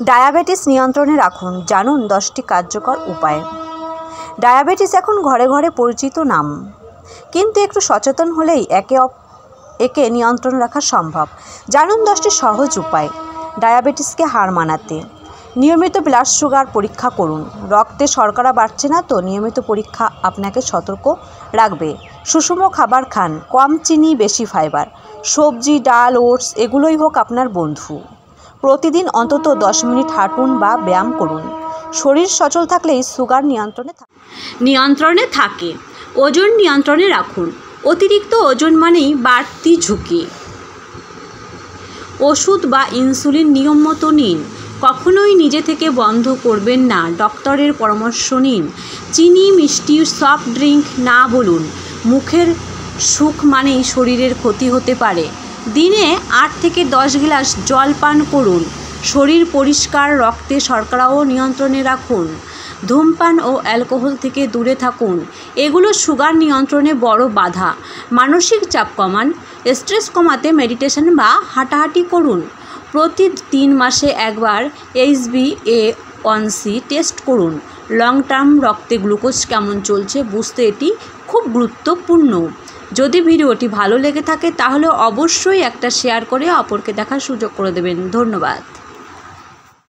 Diabetes নিয়ন্ত্রণে রাখুন, জানুন 10টি কার্যকর উপায়। ডায়াবেটিস এখন ঘরে ঘরে পরিচিত নাম, কিন্তু একটু সচেতন হলেই একে নিয়ন্ত্রণ রাখা সম্ভব। জানুন 10টি সহজ উপায় ডায়াবেটিসকে হার মানাতে। নিয়মিত ব্লাড সুগার পরীক্ষা করুন। রক্তে শর্করা বাড়ছে না তো নিয়মিত পরীক্ষা আপনাকে সতর্ক রাখবে। সুষম খাবার খান, কম চিনি, বেশি ফাইবার। সবজি, ডাল, ওটস এগুলোই হোক আপনার বন্ধু। প্রতিদিন অন্তত 10 মিনিট হাঁটুন বা ব্যায়াম করুন। শরীর সচল থাকলেই সুগার নিয়ন্ত্রণে থাকে। ওজন নিয়ন্ত্রণে রাখুন। অতিরিক্ত ওজন মানেই বাড়তি ঝুঁকি। ওষুধ বা ইনসুলিন নিয়ম মতো নিন। কখনোই নিজে থেকে বন্ধ করবেন না, ডক্টরের পরামর্শ নিন। চিনি, মিষ্টি, সফট ড্রিঙ্ক না বলুন। মুখের সুখ মানেই শরীরের ক্ষতি হতে পারে। দিনে 8 থেকে 10 গ্লাস জল পান করুন। শরীর পরিষ্কার, রক্তে শর্করাও নিয়ন্ত্রণে রাখুন। ধূমপান ও অ্যালকোহল থেকে দূরে থাকুন, এগুলো সুগার নিয়ন্ত্রণে বড় বাধা। মানসিক চাপ কমান, স্ট্রেস কমাতে মেডিটেশন বা হাঁটাহাঁটি করুন। প্রতি 3 মাসে একবার HbA1c টেস্ট করুন। লং টার্ম রক্তে গ্লুকোজ কেমন চলছে বুঝতে এটি খুব গুরুত্বপূর্ণ। যদি ভিডিওটি ভালো লেগে থাকে তাহলে অবশ্যই একটা শেয়ার করে অপরকে দেখার সুযোগ করে দেবেন। ধন্যবাদ।